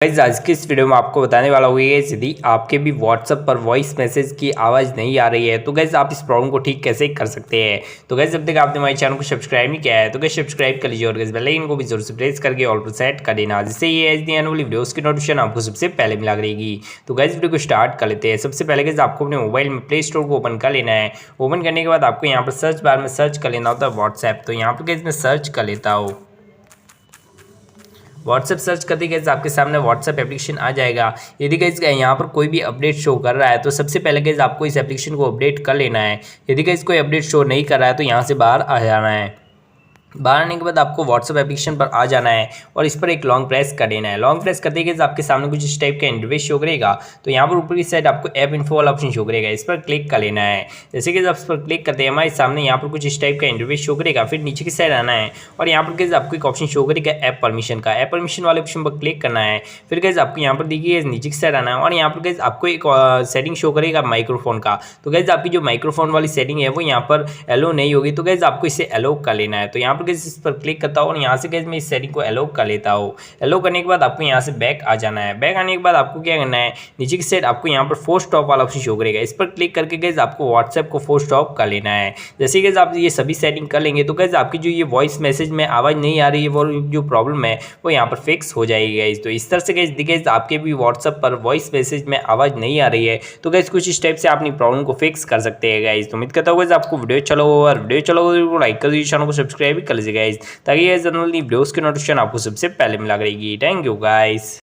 Guys आज की इस वीडियो में आपको बताने वाला हूँ ये यदि आपके भी व्हाट्सएप पर वॉइस मैसेज की आवाज़ नहीं आ रही है तो गाइस आप इस प्रॉब्लम को ठीक कैसे कर सकते हैं। तो गाइस जब तक आपने हमारे चैनल को सब्सक्राइब नहीं किया है तो गाइस सब्सक्राइब कर लीजिए और गाइस बेल आइकन को भी जरूर से प्रेस करके ऑल पर सेट कर देना, जिससे ये एच डी आने वाली वीडियोस की नोटिफिकेशन आपको सबसे पहले मिला करेगी। तो गाइस वीडियो को स्टार्ट कर लेते हैं। सबसे पहले गाइस आपको अपने मोबाइल में प्ले स्टोर को ओपन कर लेना है। ओपन करने के बाद आपको यहाँ पर सर्च बार में सर्च कर लेना होता है व्हाट्सएप। तो यहाँ पर गाइस मैं सर्च कर लेता हूँ। व्हाट्सएप सर्च करते गैस आपके सामने व्हाट्सएप एप्लीकेशन आ जाएगा। यदि गैस यहाँ पर कोई भी अपडेट शो कर रहा है तो सबसे पहले गैस आपको इस एप्लीकेशन को अपडेट कर लेना है। यदि गैस कोई अपडेट शो नहीं कर रहा है तो यहाँ से बाहर आ जाना है। बाहर आने के बाद आपको व्हाट्सएप एप्लीकेशन पर आ जाना है और इस पर एक लॉन्ग प्रेस कर देना है। लॉन्ग प्रेस करते ही आपके सामने कुछ इस टाइप का इंटरफेस शो करेगा। तो यहाँ पर ऊपर की साइड आपको ऐप इन्फो वाला ऑप्शन शो करेगा, इस पर क्लिक कर लेना है। जैसे कि आप इस पर क्लिक करते हैं हमारे सामने यहाँ पर कुछ इस टाइप का इंटरफेस शो करेगा। फिर नीचे की साइड आना है और यहाँ पर आपको एक ऑप्शन शो करेगा ऐप परमिशन का। ऐप परमिशन वाले ऑप्शन पर क्लिक करना है। फिर गैस आपको यहाँ पर देखिए नीचे की साइड आना है और यहाँ पर गैस आपको एक सेटिंग शो करेगा माइक्रोफोन का। तो गैस आपकी जो माइक्रोफोन वाली सेटिंग है वो यहाँ पर एलो नहीं होगी, तो गैस आपको इसे एलो कर लेना है। तो यहाँ पर गैस इस पर क्लिक करता हूँ और यहाँ से गैस मैं इस सेटिंग को एलो कर लेता हूँ। एलो करने के बाद आपको यहाँ से बैक आ जाना है। बैक आने के बाद आपको क्या करना है, नीचे की साइड आपको यहाँ पर फोर्स स्टॉप वाला ऑप्शन शो करेगा, इस पर क्लिक करके गैस आपको व्हाट्सएप को फोर्स स्टॉप कर लेना है। जैसे गैस आप ये सभी सेटिंग कर लेंगे तो गैस आपकी जो ये वॉइस मैसेज में आवाज़ नहीं आ रही है वो जो प्रॉब्लम है वो यहाँ पर फिक्स हो जाएगी गैस। तो इस तरह से गैस देखिए आपके भी व्हाट्सएप पर वॉइस मैसेज में आवाज़ नहीं आ रही है तो गैस कुछ इस टाइप से अपनी प्रॉब्लम को फिक्स कर सकते हैं गैस। तो उम्मीद करता हूँ गैस आपको वीडियो चलो और वीडियो चलो तो लाइक कर दीजिए, चैनल को सब्सक्राइब भी कर लीजिए गैस, ताकि ये जनरली वीडियोस की नोटिफिकेशन आपको सबसे पहले मिला करेगी। Thank you guys.